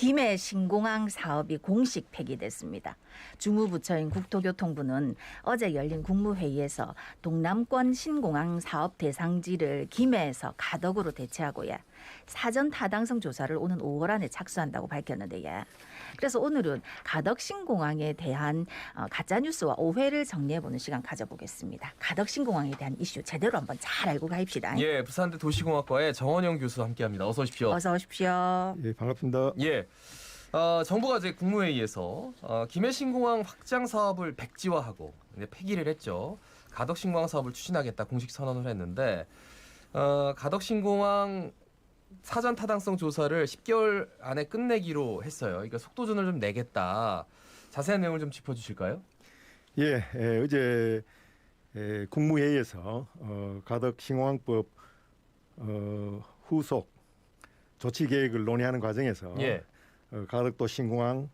김해 신공항 사업이 공식 폐기됐습니다. 주무부처인 국토교통부는 어제 열린 국무회의에서 동남권 신공항 사업 대상지를 김해에서 가덕으로 대체하고 사전 타당성 조사를 오는 5월 안에 착수한다고 밝혔는데 그래서 오늘은 가덕 신공항에 대한 가짜뉴스와 오해를 정리해보는 시간 가져보겠습니다. 가덕 신공항에 대한 이슈 제대로 한번 잘 알고 가입시다. 예, 부산대 도시공학과의 정원영 교수 함께합니다. 어서 오십시오. 어서 오십시오. 예, 반갑습니다. 예, 정부가 이제 국무회의에서 김해 신공항 확장 사업을 백지화하고 폐기를 했죠. 가덕 신공항 사업을 추진하겠다 공식 선언을 했는데 가덕 신공항 사전 타당성 조사를 10개월 안에 끝내기로 했어요. 그러니까 속도전을 좀 내겠다. 자세한 내용을 좀 짚어주실까요? 예, 어제 국무회의에서 가덕 신공항법 후속 조치 계획을 논의하는 과정에서 예. 가덕도 신공항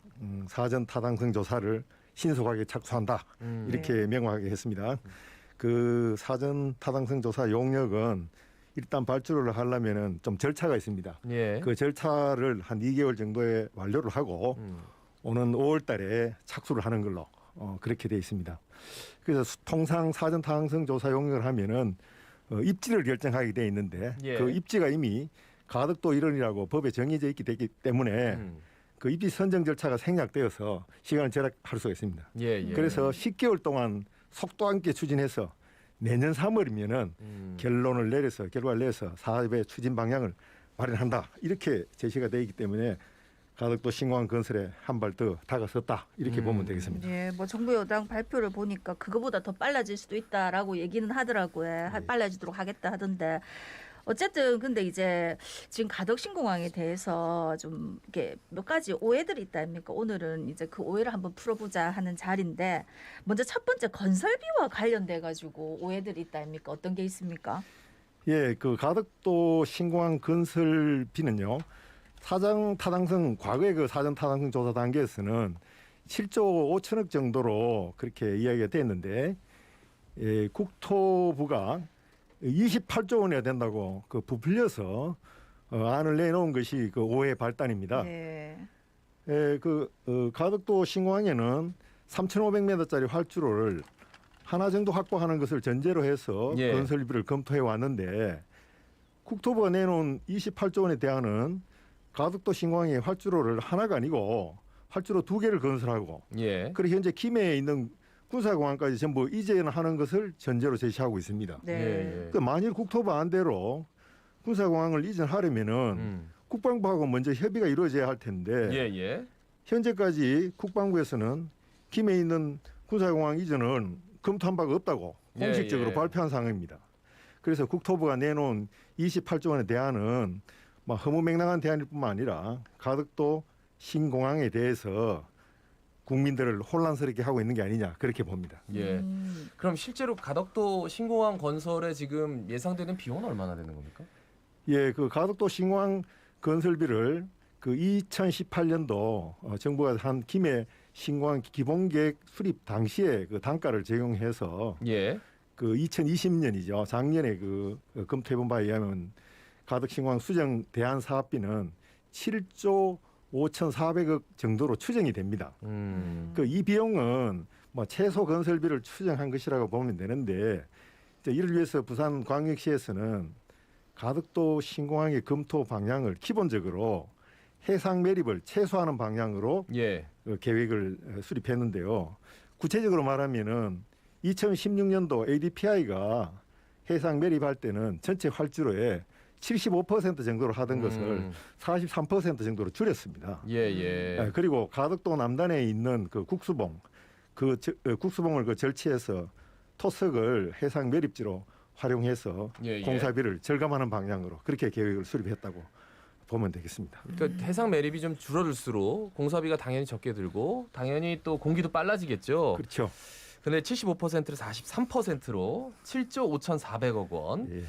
사전 타당성 조사를 신속하게 착수한다 이렇게 명확하게 했습니다. 그 사전 타당성 조사 용역은 일단 발주를 하려면은 좀 절차가 있습니다. 예. 그 절차를 한 2개월 정도에 완료를 하고 오는 5월달에 착수를 하는 걸로 그렇게 돼 있습니다. 그래서 통상 사전 타당성 조사 용역을 하면은 입지를 결정하게 돼 있는데 예. 그 입지가 이미 가덕도 일원이라고 법에 정해져 있기 때문에 그 입지 선정 절차가 생략되어서 시간을 절약할 수가 있습니다. 예, 예. 그래서 10개월 동안 속도 함께 추진해서 내년 3월이면은 결과를 내려서 사업의 추진 방향을 마련한다 이렇게 제시가 되어 있기 때문에 가덕도 신공항 건설에 한 발 더 다가섰다 이렇게 보면 되겠습니다. 예, 뭐 정부 여당 발표를 보니까 그거보다 더 빨라질 수도 있다라고 얘기는 하더라고요. 빨라지도록 하겠다 하던데. 어쨌든 근데 이제 지금 가덕 신공항에 대해서 좀 이렇게 몇 가지 오해들이 있다 아닙니까? 오늘은 이제 그 오해를 한번 풀어보자 하는 자리인데 먼저 첫 번째 건설비와 관련돼 가지고 오해들이 있다 아닙니까? 어떤 게 있습니까? 예, 그 가덕도 신공항 건설비는요. 사전 타당성 과거의 그 사전 타당성 조사 단계에서는 7조 5천억 정도로 그렇게 이야기가 됐는데 국토부가 28조 원이야 된다고 그 부풀려서 안을 내놓은 것이 그 오해 발단입니다. 네. 가덕도 신공항에는 3,500m짜리 활주로를 하나 정도 확보하는 것을 전제로 해서 예. 건설비를 검토해 왔는데 국토부가 내놓은 28조 원에 대한은 가덕도 신공항의 활주로를 하나가 아니고 활주로 2개를 건설하고 예. 그리고 현재 김해에 있는 군사공항까지 전부 이전하는 것을 전제로 제시하고 있습니다. 네. 예, 예. 그 만일 국토부 안대로 군사공항을 이전하려면은 국방부하고 먼저 협의가 이루어져야 할 텐데 예, 예. 현재까지 국방부에서는 김해에 있는 군사공항 이전은 검토한 바가 없다고 공식적으로 예. 발표한 상황입니다. 그래서 국토부가 내놓은 28조 원의 대안은 허무맹랑한 대안일 뿐만 아니라 가덕도 신공항에 대해서 국민들을 혼란스럽게 하고 있는 게 아니냐 그렇게 봅니다. 예. 그럼 실제로 가덕도 신공항 건설에 지금 예상되는 비용은 얼마나 되는 겁니까? 예, 그 가덕도 신공항 건설비를 그 2018년도 정부가 한 김해 신공항 기본계획 수립 당시에 그 단가를 적용해서 예. 그 2020년이죠. 작년에 그 검토해본 바에 의하면 가덕 신공항 수정 대안 사업비는 7조 5,400억 정도로 추정이 됩니다. 그 이 비용은 최소 건설비를 추정한 것이라고 보면 되는데 이를 위해서 부산광역시에서는 가덕도 신공항의 검토 방향을 기본적으로 해상 매립을 최소화하는 방향으로 예. 계획을 수립했는데요. 구체적으로 말하면은 2016년도 ADPI가 해상 매립할 때는 전체 활주로에 75% 정도로 하던 것을 43% 정도로 줄였습니다. 예, 예. 그리고 가덕도 남단에 있는 그 국수봉, 국수봉을 절치해서 토석을 해상 매립지로 활용해서 예, 예. 공사비를 절감하는 방향으로 그렇게 계획을 수립했다고 보면 되겠습니다. 그러니까 해상 매립이 좀 줄어들수록 공사비가 당연히 적게 들고 당연히 또 공기도 빨라지겠죠. 그렇죠. 근데 75%를 43%로 7조 5,400억 원. 예.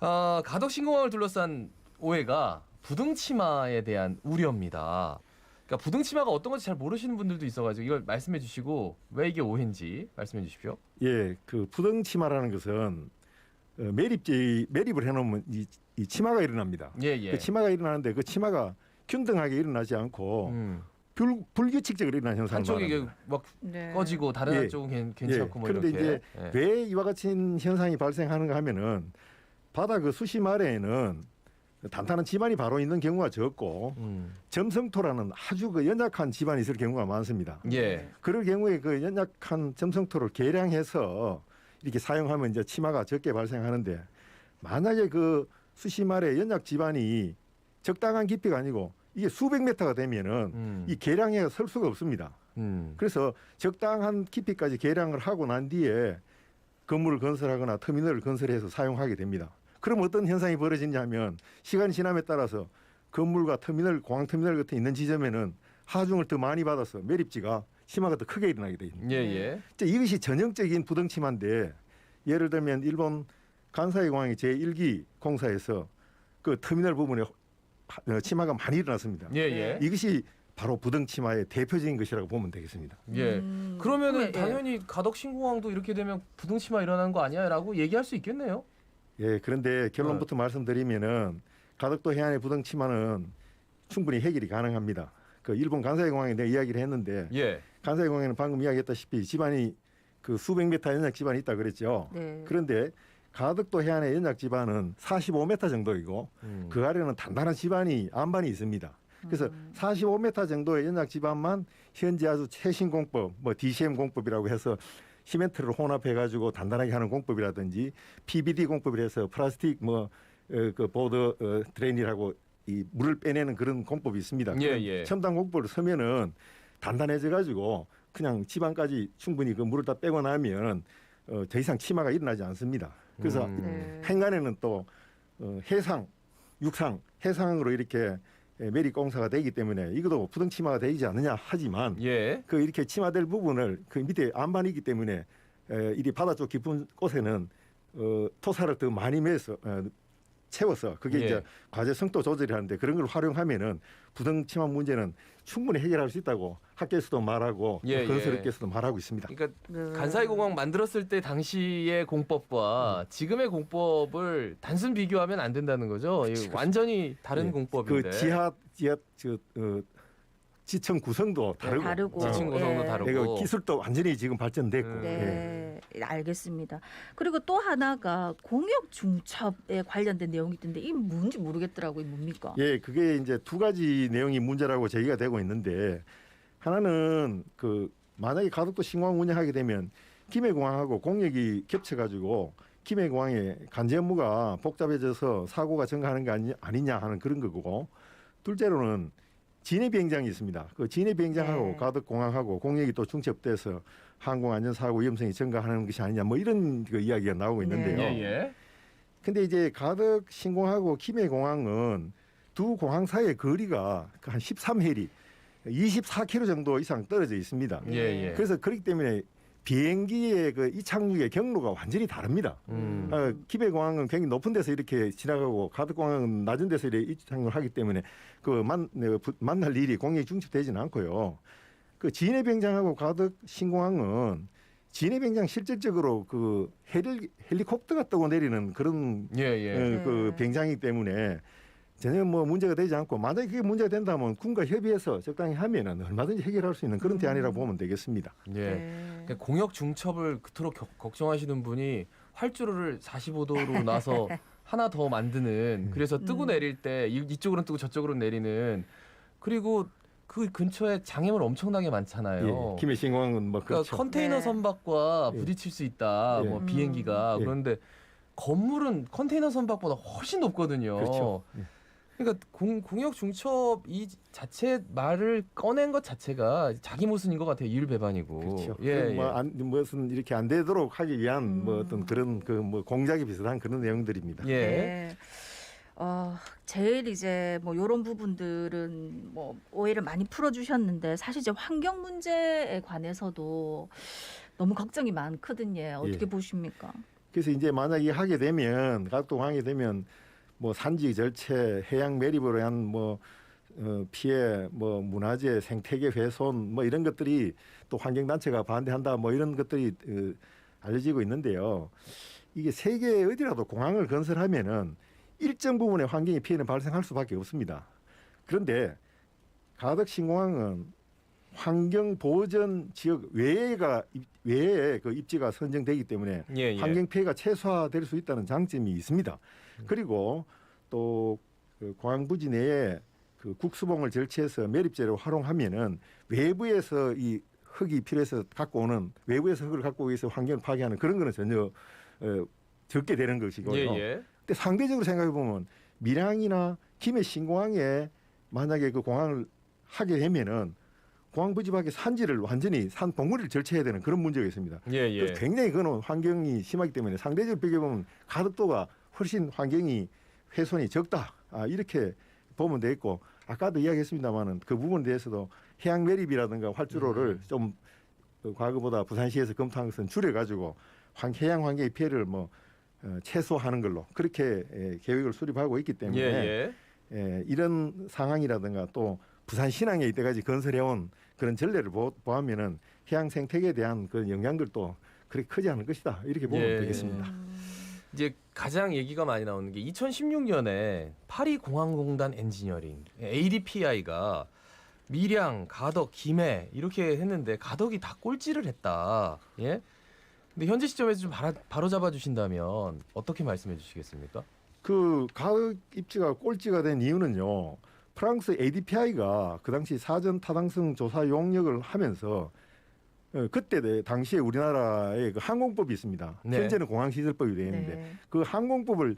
가덕 신공항을 둘러싼 오해가 부등치마에 대한 우려입니다. 그러니까 부등치마가 어떤 건지 잘 모르시는 분들도 있어가지고 이걸 말씀해 주시고 왜 이게 오해인지 말씀해 주십시오. 예, 그 부등치마라는 것은 매립을 해놓으면 이 치마가 일어납니다. 예, 예. 그 치마가 일어나는데 그 치마가 균등하게 일어나지 않고 불규칙적으로 일어나는 현상을 한쪽이 말합니다. 막 네. 꺼지고 다른 예. 한쪽은 괜찮고 뭐 그런데 이렇게. 이제 예. 왜 이와 같은 현상이 발생하는가 하면은 바다 그 수심 아래에는 단단한 지반이 바로 있는 경우가 적고 점성토라는 아주 그 연약한 지반이 있을 경우가 많습니다. 예. 그럴 경우에 그 연약한 점성토를 계량해서 이렇게 사용하면 이제 치마가 적게 발생하는데 만약에 그 수심 아래 연약 지반이 적당한 깊이가 아니고 이게 수백 메타가 되면은 이 계량에 설 수가 없습니다. 그래서 적당한 깊이까지 계량을 하고 난 뒤에 건물을 건설하거나 터미널을 건설해서 사용하게 됩니다. 그럼 어떤 현상이 벌어지냐면 시간이 지남에 따라서 건물과 터미널, 공항터미널 같은 있는 지점에는 하중을 더 많이 받아서 매립지가 치마가 더 크게 일어나게 됩니다. 예. 이것이 전형적인 부등치마인데 예를 들면 일본 간사이 공항의 제1기 공사에서 그 터미널 부분에 치마가 많이 일어났습니다. 예. 이것이 바로 부등치마의 대표적인 것이라고 보면 되겠습니다. 예. 그러면은 예. 당연히 가덕신공항도 이렇게 되면 부등치마 일어나는 거 아니야라고 얘기할 수 있겠네요. 예, 그런데 결론부터 말씀드리면은 가덕도 해안의 부등치마는 충분히 해결이 가능합니다. 그 일본 간사이 공항에 내가 이야기를 했는데 예. 간사이 공항에는 방금 이야기했다시피 지반이 그 수백 메타 연약 지반이 있다 그랬죠. 네. 그런데 가덕도 해안의 연약 지반은 45m 정도이고 그 아래는 단단한 지반이 안반이 있습니다. 그래서 45m 정도의 연약 지반만 현재 아주 최신 공법, 뭐 DCM 공법이라고 해서 시멘트를 혼합해 가지고 단단하게 하는 공법이라든지 PVD 공법이라 해서 플라스틱 그 보드 드레인이라고 이 물을 빼내는 그런 공법이 있습니다. 예. 첨단 공법을 쓰면은 단단해져 가지고 그냥 지반까지 충분히 그 물을 다 빼고 나면 더 이상 치마가 일어나지 않습니다. 그래서 네. 행간에는 또 해상, 육상, 해상으로 이렇게 매립 공사가 되기 때문에 이것도 부등치마가 되지 않느냐 하지만 예. 그 이렇게 치마될 부분을 그 밑에 안반이기 때문에 이리 바다 쪽 깊은 곳에는 토사를 더 많이 매서 채워서 그게 예. 이제 과제 성도 조절이 하는데 그런 걸 활용하면은 부등치마 문제는 충분히 해결할 수 있다고 학계에서도 말하고 예, 건설업계에서도 말하고 있습니다. 그러니까 네. 간사이 공항 만들었을 때 당시의 공법과 지금의 공법을 단순 비교하면 안 된다는 거죠. 이거 완전히 다른 예. 공법인데. 그 지하 지층 구성도 다르고, 다르고. 지층 구성도 예. 다르고. 그리고 기술도 완전히 지금 발전됐고 네, 알겠습니다. 그리고 또 하나가 공역 중첩에 관련된 내용이 있던데 이게 뭔지 모르겠더라고요. 뭡니까? 예, 그게 이제 두 가지 내용이 문제라고 제기가 되고 있는데 하나는 그 만약에 가덕도 신공항 운영하게 되면 김해공항하고 공역이 겹쳐가지고 김해공항의 간제 업무가 복잡해져서 사고가 증가하는 게 아니냐 하는 그런 거고 둘째로는 진해 비행장이 있습니다. 그 진해 비행장하고 네. 가덕공항하고 공역이 또 중첩돼서 항공 안전 사고 위험성이 증가하는 것이 아니냐 뭐 이런 그 이야기가 나오고 있는데요. 예. 근데 이제 가덕 신공항하고 김해공항은 두 공항 사이의 거리가 한 13해리, 24km 정도 이상 떨어져 있습니다. 예. 그래서 그렇기 때문에 비행기의 그 이착륙의 경로가 완전히 다릅니다. 김해공항은 굉장히 높은 데서 이렇게 지나가고 가덕공항은 낮은 데서 이렇게 이착륙을 하기 때문에 그 만날 일이 공역이 중첩되지는 않고요. 그 진해 비행장하고 가덕 신공항은 진해 비행장 실질적으로 그 헬리콥터가 떠고 내리는 그런 예. 그 비행장이기 때문에 전혀 뭐 문제가 되지 않고 만약에 그게 문제가 된다면 군과 협의해서 적당히 하면은 얼마든지 해결할 수 있는 그런 대안이라고 보면 되겠습니다. 예. 네. 그러니까 공역 중첩을 그토록 걱정하시는 분이 활주로를 45도로 놔서 하나 더 만드는 그래서 뜨고 내릴 때 이쪽으로는 뜨고 저쪽으로는 내리는 그리고 그 근처에 장애물 엄청나게 많잖아요. 예, 김해 신공항은 뭐 그러니까 그렇죠. 컨테이너 네. 선박과 예. 부딪힐 수 있다. 예. 뭐 비행기가 예. 그런데 건물은 컨테이너 선박보다 훨씬 높거든요. 그렇죠. 예. 그러니까 공역 중첩 이 자체 말을 꺼낸 것 자체가 자기 모순인 것 같아요. 이율배반이고. 그렇죠. 예. 무슨 이렇게 안 되도록 하기 위한 뭐 어떤 그런 그 뭐 공작이 비슷한 그런 내용들입니다. 예. 네. 제일 이제 뭐 이런 부분들은 뭐 오해를 많이 풀어주셨는데 사실 이제 환경 문제에 관해서도 너무 걱정이 많거든요. 어떻게 예. 보십니까? 그래서 이제 만약에 하게 되면 가덕공항이 되면 뭐 산지 절체, 해양 매립으로 한 뭐 피해, 뭐 문화재, 생태계 훼손 뭐 이런 것들이 또 환경단체가 반대한다 뭐 이런 것들이 알려지고 있는데요. 이게 세계 어디라도 공항을 건설하면은 일정 부분의 환경의 피해는 발생할 수밖에 없습니다. 그런데 가덕 신공항은 환경 보전 지역 외에 그 입지가 선정되기 때문에 예, 예. 환경 피해가 최소화될 수 있다는 장점이 있습니다. 그리고 또 그 공항 부지 내에 그 국수봉을 절취해서 매립재로 활용하면은 외부에서 이 흙이 필요해서 갖고 오는 외부에서 흙을 갖고 오기 위해서 환경을 파괴하는 그런 거는 전혀 적게 되는 것이고요. 예, 예. 근데 상대적으로 생각해 보면 밀양이나 김해 신공항에 만약에 그 공항을 하게 되면은 공항 부지 밖에 산지를 완전히 산 봉우리를 절취해야 되는 그런 문제가 있습니다. 예, 예. 그래서 굉장히 그건 환경이 심하기 때문에 상대적으로 비교해 보면 가덕도가 훨씬 환경이 훼손이 적다. 이렇게 보면 되겠고 아까도 이야기했습니다마는 그 부분에 대해서도 해양 매립이라든가 활주로를 좀 과거보다 부산시에서 검토한 것은 줄여가지고 해양 환경의 피해를 최소화하는 걸로 그렇게 계획을 수립하고 있기 때문에 예, 예. 이런 상황이라든가 또 부산 신항에 이때까지 건설해온 그런 전례를 보면은 해양 생태계에 대한 그런 영향들도 그렇게 크지 않을 것이다 이렇게 보면 예. 되겠습니다. 이제 가장 얘기가 많이 나오는 게 2016년에 파리공항공단 엔지니어링 ADPI가 밀양, 가덕, 김해 이렇게 했는데 가덕이 다 꼴찌를 했다. 예? 근데 현재 시점에서 좀 바로 잡아 주신다면 어떻게 말씀해 주시겠습니까? 그 가덕 입지가 꼴찌가 된 이유는요. 프랑스 ADPI가 그 당시 사전 타당성 조사 용역을 하면서 그때 당시에 우리나라에 그 항공법이 있습니다. 네. 현재는 공항시설법이 되어 있는데 네. 그 항공법을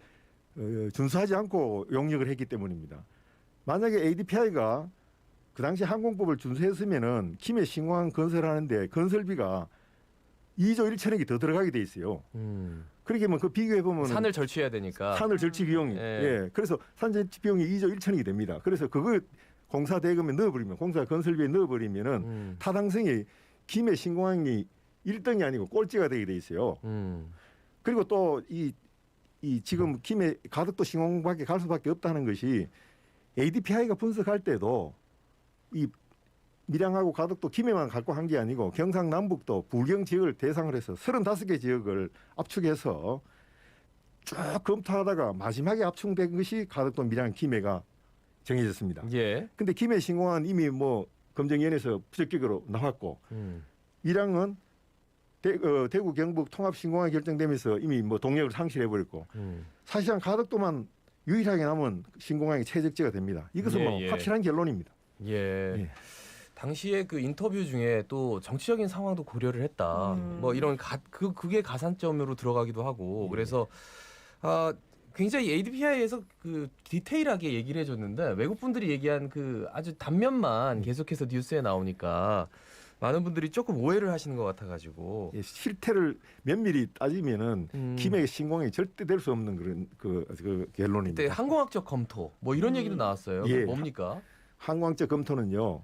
준수하지 않고 용역을 했기 때문입니다. 만약에 ADPI가 그 당시 항공법을 준수했으면은 김해 신공항 건설하는데 건설비가 2조 1천억이 더 들어가게 돼 있어요. 그렇게 그 비교해 보면 산을 절취해야 되니까. 산을 절취 비용이 예. 그래서 산 절취 비용이 2조 1천억이 됩니다. 그래서 그걸 공사 대금에 넣어버리면 공사 건설비에 넣어버리면은 타당성이 김해 신공항이 1등이 아니고 꼴찌가 되게 돼 있어요. 그리고 또 이 지금 김해 가덕도 신공항밖에 갈 수밖에 없다는 것이 ADPI가 분석할 때도 이 밀양하고 가덕도 김해만 갖고 한 게 아니고 경상남북도 부경 지역을 대상으로 해서 35개 지역을 압축해서 쭉 검토하다가 마지막에 압축된 것이 가덕도 밀양 김해가 정해졌습니다. 예. 근데 김해 신공항은 이미 검정위원회에서 부적격으로 나왔고 밀양은 대구 경북 통합 신공항이 결정되면서 이미 동력을 상실해버렸고 사실상 가덕도만 유일하게 남은 신공항이 최적지가 됩니다. 이것은 예, 예. 확실한 결론입니다. 예. 예. 당시에 그 인터뷰 중에 또 정치적인 상황도 고려를 했다. 이런 그게 가산점으로 들어가기도 하고 그래서 굉장히 ADPI에서 그 디테일하게 얘기를 해줬는데 외국 분들이 얘기한 그 아주 단면만 계속해서 뉴스에 나오니까 많은 분들이 조금 오해를 하시는 것 같아가지고 예, 실태를 면밀히 따지면은 김해 신공항이 절대 될 수 없는 그런 그 결론입니다. 그때 항공학적 검토 이런 얘기도 나왔어요. 예. 뭡니까? 항공학적 검토는요.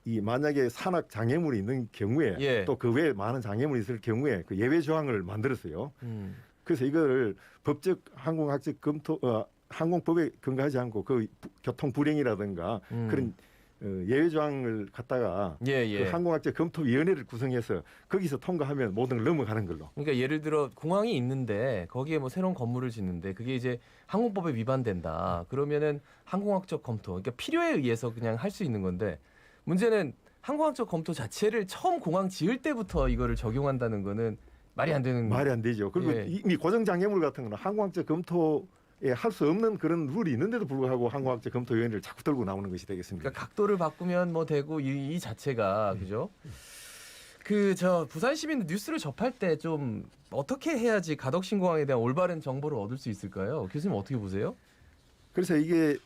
이 만약에 산악 장애물이 있는 경우에 예. 또 그 외에 많은 장애물이 있을 경우에 그 예외 조항을 만들었어요. 그래서 이거를 법적 항공학적 검토 항공법에 근거하지 않고 그 교통 불행이라든가 그런 예외 조항을 갖다가 예. 그 항공학적 검토위원회를 구성해서 거기서 통과하면 모든 걸 넘어가는 걸로. 그러니까 예를 들어 공항이 있는데 거기에 새로운 건물을 짓는데 그게 이제 항공법에 위반된다. 그러면은 항공학적 검토, 그러니까 필요에 의해서 그냥 할 수 있는 건데 문제는 항공학적 검토 자체를 처음 공항 지을 때부터 이거를 적용한다는 거는 말이 안 되는. 말이 안 되죠. 그리고 예. 이미 고정 장애물 같은 거는 항공학적 검토에 할 수 없는 그런 룰이 있는데도 불구하고 항공학적 검토위원회를 자꾸 들고 나오는 것이 되겠습니다. 그러니까 각도를 바꾸면 되고 이 자체가 그죠? 부산 시민 뉴스를 접할 때 좀 어떻게 해야지 가덕 신공항에 대한 올바른 정보를 얻을 수 있을까요? 교수님 어떻게 보세요? 그래서 이게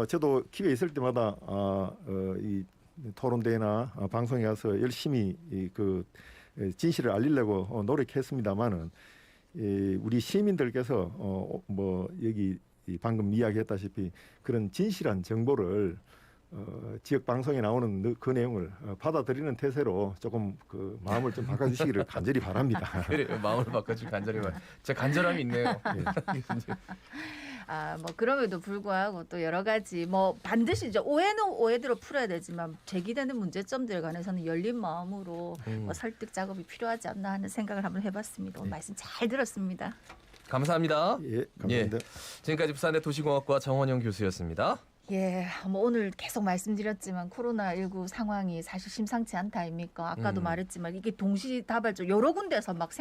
저도 기회에 있을 때마다 이 토론대회나 방송에 가서 열심히 그 진실을 알리려고 노력했습니다만은 우리 시민들께서 여기 방금 이야기했다시피 그런 진실한 정보를 지역 방송에 나오는 그 내용을 받아들이는 태세로 조금 그 마음을 좀 바꿔주시기를 간절히 바랍니다. 그래 마음을 바꿔줄 간절히 진짜 간절함이 있네요. 그럼에도 불구하고 또 여러 가지 반드시 이제 오해는 오해대로 풀어야 되지만 제기되는 문제점들에 관해서는 열린 마음으로 설득 작업이 필요하지 않나 하는 생각을 한번 해봤습니다. 오늘 말씀 잘 들었습니다. 감사합니다. 예, 감사합니다. 지금까지 부산대 도시공학과 정원영 교수였습니다. 예, 뭐 오늘 계속 말씀드렸지만 코로나19 상황이 사실 심상치 않다 아닙니까? 아까도 음. 말했지만 이게 동시다발적 여러 군데서 막